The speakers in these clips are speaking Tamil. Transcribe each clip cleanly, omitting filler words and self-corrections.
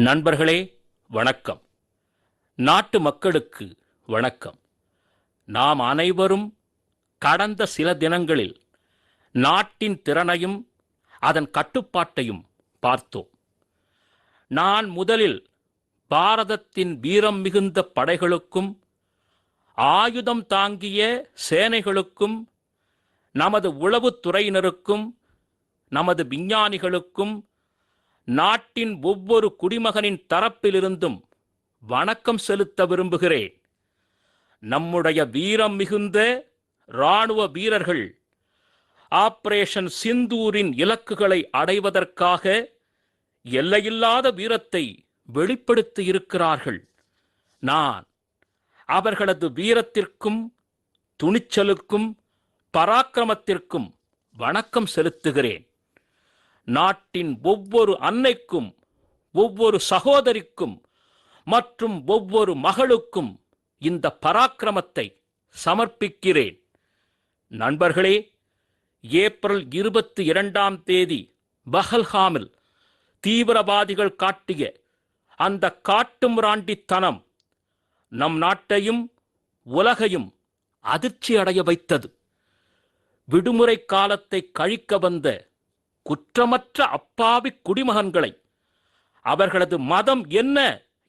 நண்பர்களே வணக்கம். நாட்டு மக்களுக்கு வணக்கம். நாம் அனைவரும் கடந்த சில தினங்களில் நாட்டின் திறனையும் அதன் கட்டுப்பாட்டையும் பார்த்தோம். நான் முதலில் பாரதத்தின் வீரம் மிகுந்த படைகளுக்கும் ஆயுதம் தாங்கிய சேனைகளுக்கும் நமது உளவுத்துறையினருக்கும் நமது விஞ்ஞானிகளுக்கும் நாட்டின் ஒவ்வொரு குடிமகனின் தரப்பிலிருந்தும் வணக்கம் செலுத்த விரும்புகிறேன். நம்முடைய வீரம் மிகுந்த இராணுவ வீரர்கள் ஆபரேஷன் சிந்தூரின் இலக்குகளை அடைவதற்காக எல்லையில்லாத வீரத்தை வெளிப்படுத்தி இருக்கிறார்கள். நான் அவர்களது வீரத்திற்கும் துணிச்சலுக்கும் பராக்கிரமத்திற்கும் வணக்கம் செலுத்துகிறேன். நாட்டின் ஒவ்வொரு அன்னைக்கும் ஒவ்வொரு சகோதரிக்கும் மற்றும் ஒவ்வொரு மகளுக்கும் இந்த பராக்கிரமத்தை சமர்ப்பிக்கிறேன். நண்பர்களே, ஏப்ரல் 22 பஹல்காமில் தீவிரவாதிகள் காட்டிய அந்த காட்டுமிராண்டித்தனம் நம் நாட்டையும் உலகையும் அதிர்ச்சி அடைய வைத்தது. விடுமுறை காலத்தை கழிக்க வந்த குற்றமற்ற அப்பாவி குடிமகன்களை அவர்களது மதம் என்ன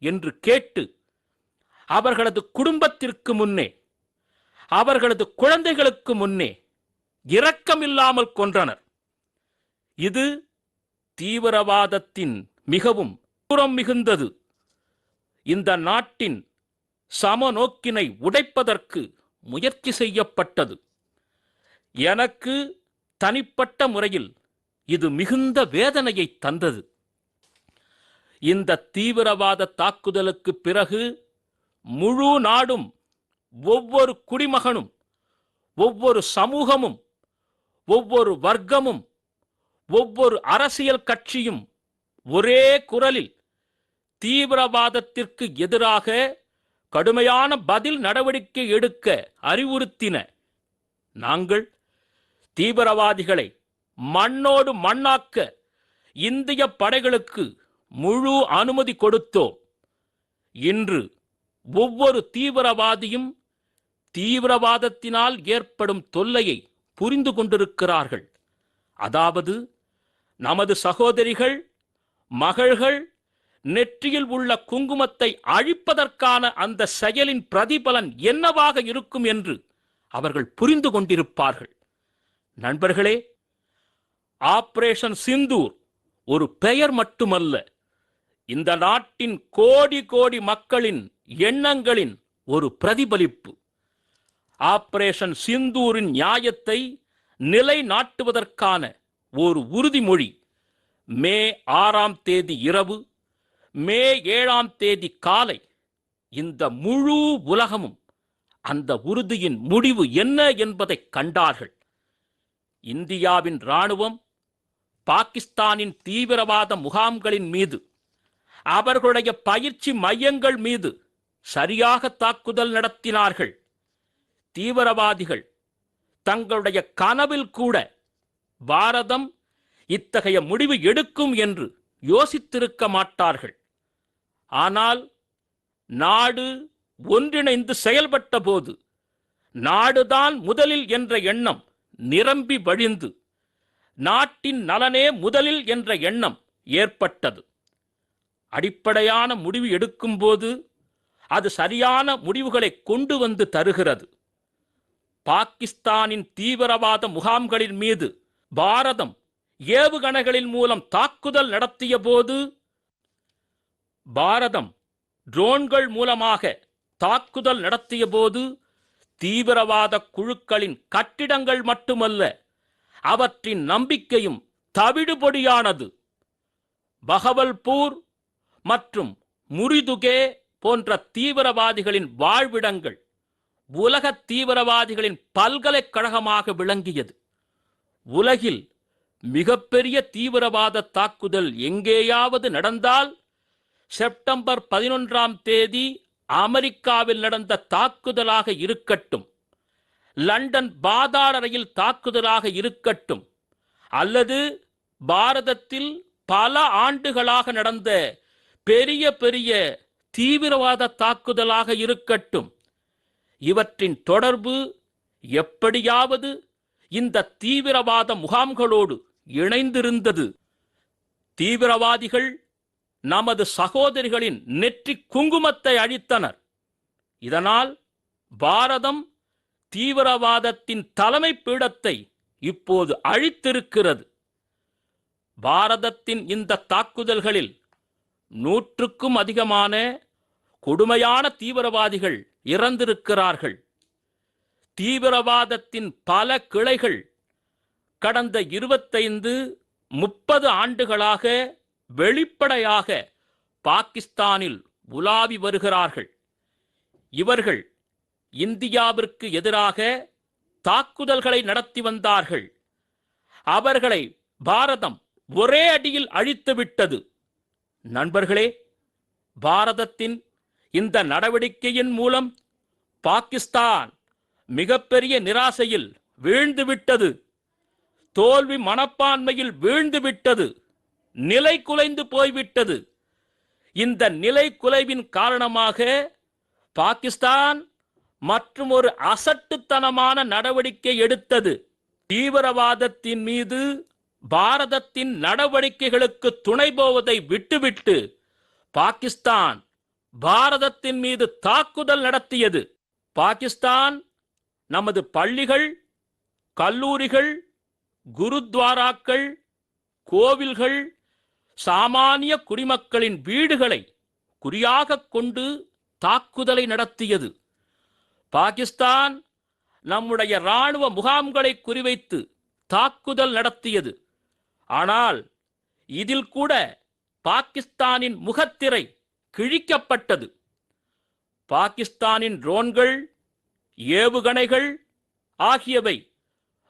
என்று கேட்டு அவர்களது குடும்பத்திற்கு முன்னே அவர்களது குழந்தைகளுக்கு முன்னே இரக்கமில்லாமல் கொன்றனர். இது தீவிரவாதத்தின் மிகவும் தூரம் மிகுந்தது. இந்த நாட்டின் சமநோக்கினை உடைப்பதற்கு முயற்சி செய்யப்பட்டது. எனக்கு தனிப்பட்ட முறையில் இது மிகுந்த வேதனையை தந்தது. இந்த தீவிரவாத தாக்குதலுக்கு பிறகு முழு நாடும், ஒவ்வொரு குடிமகனும், ஒவ்வொரு சமூகமும், ஒவ்வொரு வர்க்கமும், ஒவ்வொரு அரசியல் கட்சியும் ஒரே குரலில் தீவிரவாதத்திற்கு எதிராக கடுமையான பதில் நடவடிக்கை எடுக்க அறிவுறுத்தின. நாங்கள் தீவிரவாதிகளை மண்ணோடு மண்ணாக்க இந்திய படைகளுக்கு முழு அனுமதி கொடுத்தோம். இன்று ஒவ்வொரு தீவிரவாதியும் தீவிரவாதத்தினால் ஏற்படும் தொல்லையை புரிந்து கொண்டிருக்கிறார்கள். அதாவது நமது சகோதரிகள், மகள்கள் நெற்றியில் உள்ள குங்குமத்தை அழிப்பதற்கான அந்த செயலின் பிரதிபலன் என்னவாக இருக்கும் என்று அவர்கள் புரிந்து கொண்டிருப்பார்கள். நண்பர்களே, ஆபரேஷன் சிந்தூர் ஒரு பெயர் மட்டுமல்ல, இந்த நாட்டின் கோடி கோடி மக்களின் எண்ணங்களின் ஒரு பிரதிபலிப்பு. ஆபரேஷன் சிந்தூரின் நியாயத்தை நிலைநாட்டுவதற்கான ஒரு உறுதிமொழி மே 6 இரவு, மே 7 காலை இந்த முழு உலகமும் அந்த உறுதியின் முடிவு என்ன என்பதை கண்டார்கள். இந்தியாவின் இராணுவம் பாகிஸ்தானின் தீவிரவாத முகாம்களின் மீது, அவர்களுடைய பயிற்சி மையங்கள் மீது சரியாக தாக்குதல் நடத்தினார்கள். தீவிரவாதிகள் தங்களுடைய கனவில் கூட பாரதம் இத்தகைய முடிவு எடுக்கும் என்று யோசித்திருக்க மாட்டார்கள். ஆனால் நாடு ஒன்றிணைந்து செயல்பட்ட போது நாடுதான் முதலில் என்ற எண்ணம் நிரம்பி வழிந்து நாட்டின் நலனே முதலில் என்ற எண்ணம் ஏற்பட்டது. அடிப்படையான முடிவு எடுக்கும்போது அது சரியான முடிவுகளை கொண்டு வந்து தருகிறது. பாகிஸ்தானின் தீவிரவாத முகாம்களின் மீது பாரதம் ஏவுகணைகளின் மூலம் தாக்குதல் நடத்திய போது, பாரதம் ட்ரோன்கள் மூலமாக தாக்குதல் நடத்திய போது, தீவிரவாத குழுக்களின் கட்டிடங்கள் மட்டுமல்ல, அவற்றின் நம்பிக்கையும் தவிடுபொடியானது. பகவல்பூர் மற்றும் முரிதுகே போன்ற தீவிரவாதிகளின் வாழ்விடங்கள் உலக தீவிரவாதிகளின் பல்கலைக்கழகமாக விளங்கியது. உலகில் மிகப்பெரிய தீவிரவாத தாக்குதல் எங்கேயாவது நடந்தால் செப்டம்பர் 11 அமெரிக்காவில் நடந்த தாக்குதலாக இருக்கட்டும், லண்டன் பாதாள ரயில் தாக்குதலாக இருக்கட்டும், அல்லது பாரதத்தில் பல ஆண்டுகளாக நடந்த பெரிய பெரிய தீவிரவாத தாக்குதலாக இருக்கட்டும், இவற்றின் தொடர்பு எப்படியாவது இந்த தீவிரவாத முகாம்களோடு இணைந்திருந்தது. தீவிரவாதிகள் நமது சகோதரிகளின் நெற்றி குங்குமத்தை அழித்தனர். இதனால் பாரதம் தீவிரவாதத்தின் தலைமை பீடத்தை இப்போது அழித்திருக்கிறது. பாரதத்தின் இந்த தாக்குதல்களில் 100க்கும் அதிகமான கொடுமையான தீவிரவாதிகள் இறந்திருக்கிறார்கள். தீவிரவாதத்தின் பல கிளைகள் கடந்த 25-30 ஆண்டுகளாக வெளிப்படையாக பாகிஸ்தானில் உலாவி வருகிறார்கள். இவர்கள் இந்தியாவிற்கு எதிராக தாக்குதல்களை நடத்தி வந்தார்கள். அவர்களை பாரதம் ஒரே அடியில் அழித்துவிட்டது. நண்பர்களே, பாரதத்தின் இந்த நடவடிக்கையின் மூலம் பாகிஸ்தான் மிகப்பெரிய நிராசையில் வீழ்ந்துவிட்டது. தோல்வி மனப்பான்மையில் வீழ்ந்துவிட்டது. நிலை குலைந்து போய்விட்டது. இந்த நிலை குலைவின் காரணமாக பாகிஸ்தான் மற்றும் ஒரு அசட்டுத்தனமான நடவடிக்கை எடுத்தது. தீவிரவாதத்தின் மீது பாரதத்தின் நடவடிக்கைகளுக்கு துணை போவதை விட்டுவிட்டு பாகிஸ்தான் பாரதத்தின் மீது தாக்குதல் நடத்தியது. பாகிஸ்தான் நமது பள்ளிகள், கல்லூரிகள், குருத்வாராக்கள், கோவில்கள், சாமானிய குடிமக்களின் வீடுகளை குறியாக கொண்டு தாக்குதலை நடத்தியது. பாகிஸ்தான் நம்முடைய இராணுவ முகாம்களை குறிவைத்து தாக்குதல் நடத்தியது. ஆனால் இதில் கூட பாகிஸ்தானின் முகத்திரை கிழிக்கப்பட்டது. பாகிஸ்தானின் ட்ரோன்கள், ஏவுகணைகள் ஆகியவை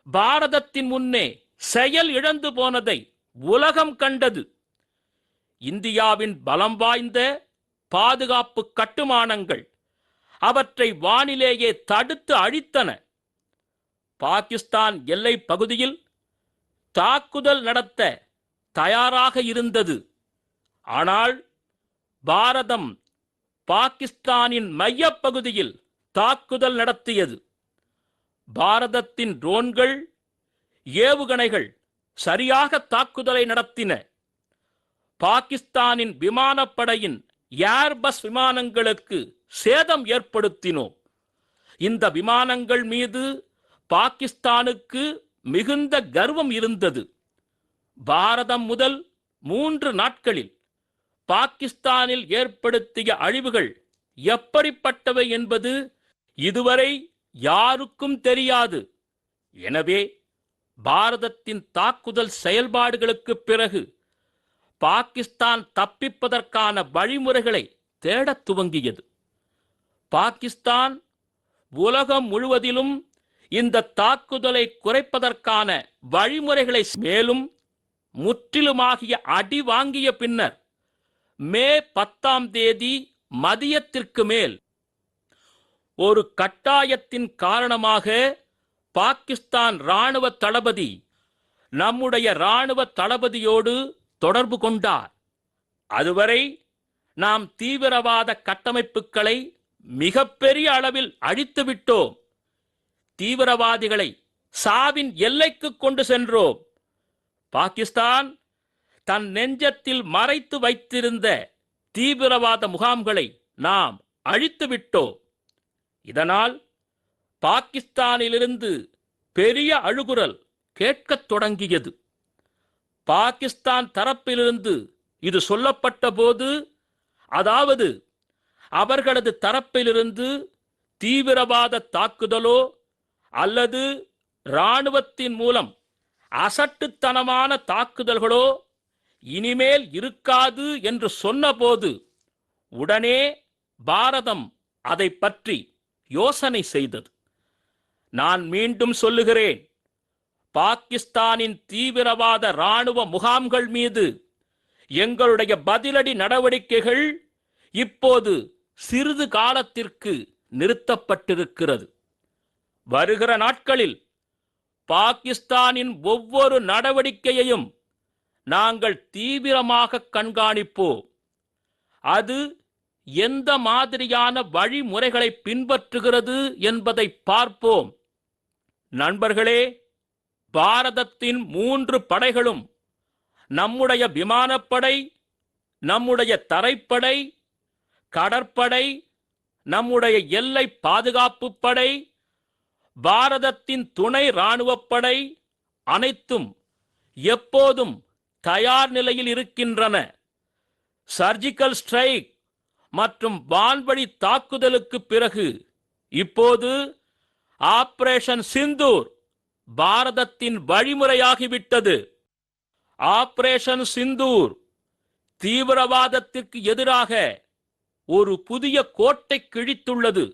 பாரதத்தின் முன்னே செயல் இழந்து போனதை உலகம் கண்டது. இந்தியாவின் பலம் வாய்ந்த பாதுகாப்பு கட்டுமானங்கள் அவற்றை வானிலேயே தடுத்து அழித்தன. பாகிஸ்தான் எல்லை பகுதியில் தாக்குதல் நடத்த தயாராக இருந்தது. ஆனால் பாரதம் பாகிஸ்தானின் மையப்பகுதியில் தாக்குதல் நடத்தியது. பாரதத்தின் ட்ரோன்கள், ஏவுகணைகள் சரியாக தாக்குதலை நடத்தின. பாகிஸ்தானின் விமானப்படையின் ஏர்பஸ் விமானங்களுக்கு சேதம் ஏற்படுத்தினோம். இந்த விமானங்கள் மீது பாகிஸ்தானுக்கு மிகுந்த கர்வம் இருந்தது. பாரதம் முதல் 3 நாட்களில் பாகிஸ்தானில் ஏற்படுத்திய அழிவுகள் எப்படிப்பட்டவை என்பது இதுவரை யாருக்கும் தெரியாது. எனவே பாரதத்தின் தாக்குதல் செயல்பாடுகளுக்கு பிறகு பாகிஸ்தான் தப்பிப்பதற்கான வழிமுறைகளை தேடத் துவங்கியது. பாகிஸ்தான் உலகம் முழுவதிலும் இந்த தாக்குதலை குறைப்பதற்கான வழிமுறைகளை மேலும் முற்றிலுமாகிய அடி வாங்கிய பின்னர் மே 10ஆம் தேதி மதியத்திற்கு மேல் ஒரு கட்டாயத்தின் காரணமாக பாகிஸ்தான் இராணுவ தளபதி நம்முடைய இராணுவ தளபதியோடு தொடர்பு கொண்டார். அதுவரை நாம் தீவிரவாத கட்டமைப்புகளை மிகப்பெரிய அளவில் அழித்துவிட்டோம். தீவிரவாதிகளை சாவின் எல்லைக்கு கொண்டு சென்றோம். பாகிஸ்தான் தன் நெஞ்சத்தில் மறைத்து வைத்திருந்த தீவிரவாத முகாம்களை நாம் அழித்துவிட்டோம். இதனால் பாகிஸ்தானிலிருந்து பெரிய அழுகுரல் கேட்கத் தொடங்கியது. பாகிஸ்தான் தரப்பிலிருந்து இது சொல்லப்பட்ட போது, அதாவது அவர்களது தரப்பிலிருந்து தீவிரவாத தாக்குதலோ அல்லது இராணுவத்தின் மூலம் அசட்டுத்தனமான தாக்குதல்களோ இனிமேல் இருக்காது என்று சொன்னபோது உடனே பாரதம் அதை பற்றி யோசனை செய்தது. நான் மீண்டும் சொல்லுகிறேன், பாகிஸ்தானின் தீவிரவாத இராணுவ முகாம்கள் மீது எங்களுடைய பதிலடி நடவடிக்கைகள் இப்போது சிறிது காலத்திற்கு நிறுத்தப்பட்டிருக்கிறது. வருகிற நாட்களில் பாகிஸ்தானின் ஒவ்வொரு நடவடிக்கையையும் நாங்கள் தீவிரமாக கண்காணிப்போம். அது எந்த மாதிரியான வழிமுறைகளை பின்பற்றுகிறது என்பதை பார்ப்போம். நண்பர்களே, பாரதத்தின் 3 படைகளும் நம்முடைய விமானப்படை, நம்முடைய தரைப்படை, கடற்படை, நம்முடைய எல்லை பாதுகாப்பு படை, பாரதத்தின் துணை இராணுவப்படை அனைத்தும் எப்போதும் தயார் நிலையில் இருக்கின்றன. சர்ஜிக்கல் ஸ்ட்ரைக் மற்றும் வான்வழி தாக்குதலுக்கு பிறகு இப்போது ஆபரேஷன் சிந்தூர் பாரதத்தின் வழிமுறையாகிவிட்டது. ஆபரேஷன் சிந்தூர் தீவிரவாதத்திற்கு எதிராக ஒரு புதிய கோட்டை கிழித்துள்ளது.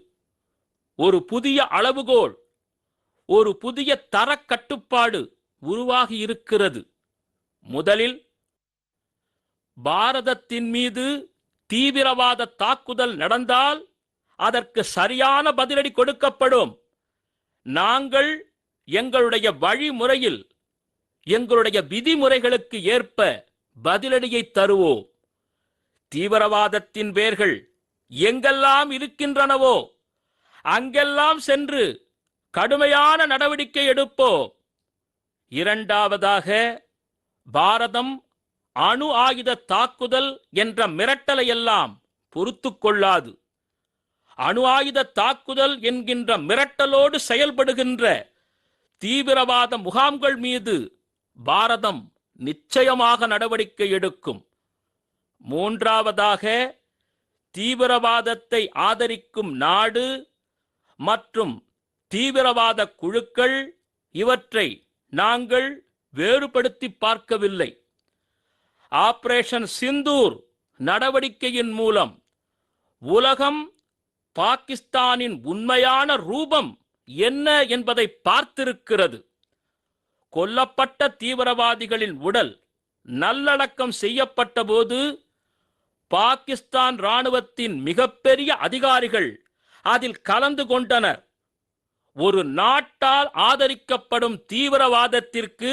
ஒரு புதிய அளவுகோல், ஒரு புதிய தர கட்டுப்பாடு உருவாகி இருக்கிறது. முதலில் பாரதத்தின் மீது தீவிரவாத தாக்குதல் நடந்தால் அதற்கு சரியான பதிலடி கொடுக்கப்படும். நாங்கள் எங்களுடைய வழிமுறையில், எங்களுடைய விதிமுறைகளுக்கு ஏற்ப பதிலடியை தருவோம். தீவிரவாதத்தின் வேர்கள் எங்கெல்லாம் இருக்கின்றனவோ அங்கெல்லாம் சென்று கடுமையான நடவடிக்கை எடுப்போம். இரண்டாவதாக, பாரதம் அணு ஆயுத தாக்குதல் என்ற மிரட்டலையெல்லாம் பொறுத்து கொள்ளாது. அணு ஆயுத தாக்குதல் என்கின்ற மிரட்டலோடு செயல்படுகின்ற தீவிரவாத முகாம்கள் மீது பாரதம் நிச்சயமாக நடவடிக்கை எடுக்கும். மூன்றாவதாக, தீவிரவாதத்தை ஆதரிக்கும் நாடு மற்றும் தீவிரவாத குழுக்கள் இவற்றை நாங்கள் வேறுபடுத்தி பார்க்கவில்லை. ஆபரேஷன் சிந்தூர் நடவடிக்கையின் மூலம் உலகம் பாகிஸ்தானின் உண்மையான ரூபம் என்ன என்பதை பார்த்திருக்கிறது. கொல்லப்பட்ட தீவிரவாதிகளின் உடல் நல்லடக்கம் செய்யப்பட்ட போது பாகிஸ்தான் இராணுவத்தின் மிகப்பெரிய அதிகாரிகள் அதில் கலந்து கொண்டனர். ஒரு நாட்டால் ஆதரிக்கப்படும் தீவிரவாதத்திற்கு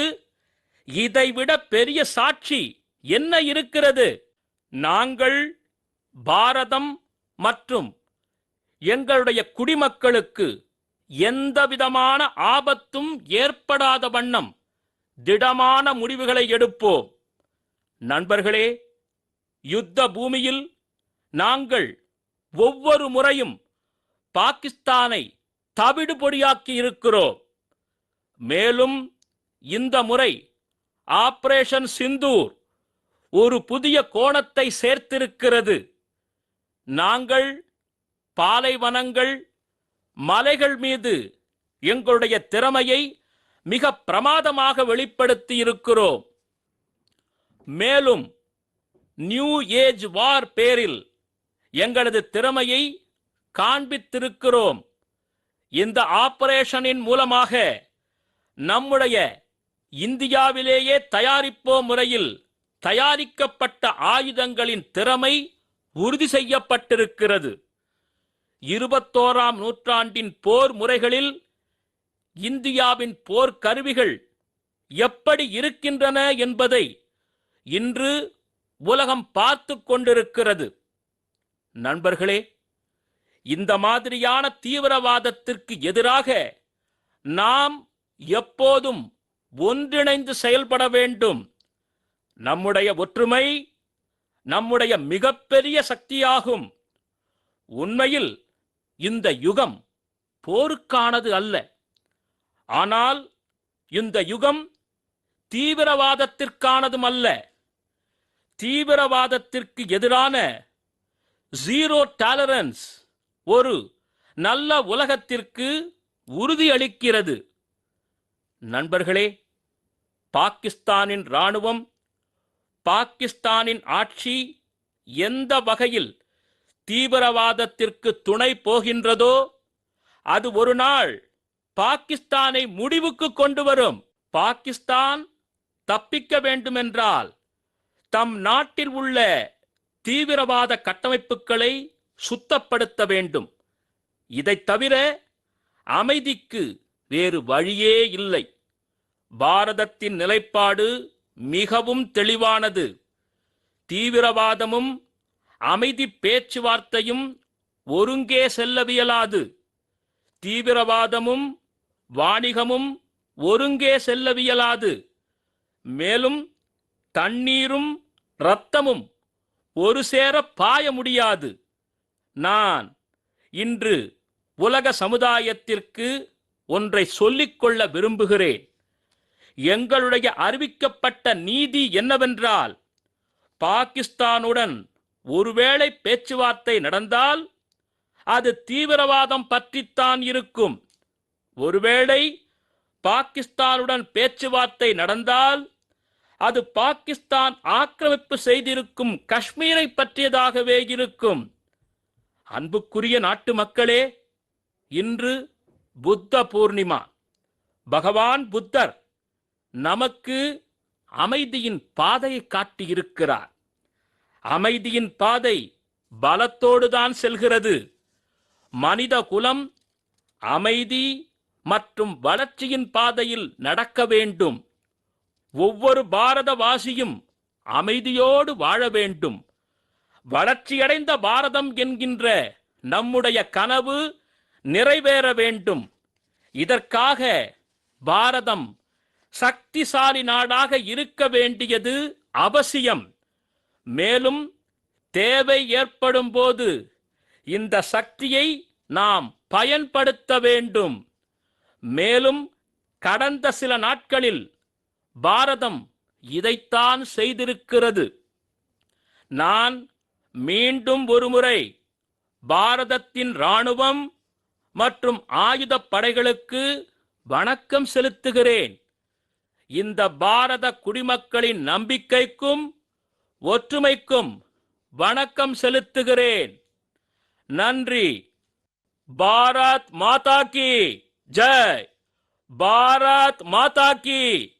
இதைவிட பெரிய சாட்சி என்ன இருக்கிறது? நாங்கள் பாரதம் மற்றும் எங்களுடைய குடிமக்களுக்கு எந்தவிதமான ஆபத்தும் ஏற்படாத வண்ணம் திடமான முடிவுகளை எடுப்போம். நண்பர்களே, யுத்த பூமியில் நாங்கள் ஒவ்வொரு முறையும் பாகிஸ்தானை தவிடு பொடியாக்கி இருக்கிறோம். மேலும் இந்த முறை ஆபரேஷன் சிந்தூர் ஒரு புதிய கோணத்தை சேர்த்திருக்கிறது. நாங்கள் பாலைவனங்கள், மலைகள் மீது எங்களுடைய திறமையை மிக பிரமாதமாக வெளிப்படுத்தி இருக்கிறோம். மேலும் நியூ ஏஜ் வார் பேரில் எங்களது திறமையை காண்பித்திருக்கிறோம். இந்த ஆபரேஷனின் மூலமாக நம்முடைய இந்தியாவிலேயே தயாரிப்போம் முறையில் தயாரிக்கப்பட்ட ஆயுதங்களின் திறமை உறுதி செய்யப்பட்டிருக்கிறது. 21ஆம் நூற்றாண்டின் போர் முறைகளில் இந்தியாவின் போர் கருவிகள் எப்படி இருக்கின்றன என்பதை இன்று உலகம் பார்த்து கொண்டிருக்கிறது. நண்பர்களே, இந்த மாதிரியான தீவிரவாதத்திற்கு எதிராக நாம் எப்போதும் ஒன்றிணைந்து செயல்பட வேண்டும். நம்முடைய ஒற்றுமை நம்முடைய மிகப்பெரிய சக்தியாகும். உண்மையில் இந்த யுகம் போருக்கானது அல்ல, ஆனால் இந்த யுகம் தீவிரவாதத்திற்கானதும் அல்ல. தீவிரவாதத்திற்கு எதிரான ஜீரோ டாலரன்ஸ் ஒரு நல்ல உலகத்திற்கு உறுதியளிக்கிறது. நண்பர்களே, பாகிஸ்தானின் இராணுவம், பாகிஸ்தானின் ஆட்சி எந்த வகையில் தீவிரவாதத்திற்கு துணை போகின்றதோ அது ஒரு நாள் பாகிஸ்தானை முடிவுக்கு கொண்டு வரும். பாகிஸ்தான் தப்பிக்க வேண்டுமென்றால் தம் நாட்டில் உள்ள தீவிரவாத கட்டமைப்புகளை சுத்தப்படுத்த வேண்டும். இதைத் தவிர அமைதிக்கு வேறு வழியே இல்லை. பாரதத்தின் நிலைப்பாடு மிகவும் தெளிவானது. தீவிரவாதமும் அமைதி பேச்சுவார்த்தையும் ஒருங்கே செல்லவியலாது. தீவிரவாதமும் வாணிகமும் ஒருங்கே செல்லவியலாது. மேலும் தண்ணீரும் இரத்தமும் ஒரு சேர பாய முடியாது. நான் இன்று உலக சமுதாயத்திற்கு ஒன்றை சொல்லிக்கொள்ள விரும்புகிறேன். எங்களுடைய அறிவிக்கப்பட்ட நீதி என்னவென்றால், பாகிஸ்தானுடன் ஒருவேளை பேச்சுவார்த்தை நடந்தால் அது தீவிரவாதம் பற்றித்தான் இருக்கும். ஒருவேளை பாகிஸ்தானுடன் பேச்சுவார்த்தை நடந்தால் அது பாகிஸ்தான் ஆக்கிரமிப்பு செய்திருக்கும் காஷ்மீரை பற்றியதாகவே இருக்கும். அன்புக்குரிய நாட்டு மக்களே, இன்று புத்த பூர்ணிமா. பகவான் புத்தர் நமக்கு அமைதியின் பாதையை காட்டியிருக்கிறார். அமைதியின் பாதை பலத்தோடுதான் செல்கிறது. மனித குலம் அமைதி மற்றும் வளர்ச்சியின் பாதையில் நடக்க வேண்டும். ஒவ்வொரு பாரதவாசியும் அமைதியோடு வாழ வேண்டும். வளர்ச்சியடைந்த பாரதம் என்கின்ற நம்முடைய கனவு நிறைவேற வேண்டும். இதற்காக பாரதம் சக்திசாலி நாடாக இருக்க வேண்டியது அவசியம். மேலும் தேவை ஏற்படும் போது இந்த சக்தியை நாம் பயன்படுத்த வேண்டும். மேலும் கடந்த சில நாட்களில் பாரதம் இதைத்தான் செய்திருக்கிறது. நான் மீண்டும் ஒருமுறை பாரதத்தின் இராணுவம் மற்றும் ஆயுதப் படைகளுக்கு வணக்கம் செலுத்துகிறேன். இந்த பாரத குடிமக்களின் நம்பிக்கைக்கும் ஒற்றுமைக்கும் வணக்கம் செலுத்துகிறேன். நன்றி. பாரத் மாதா கி ஜெய். பாரத் மாதா கி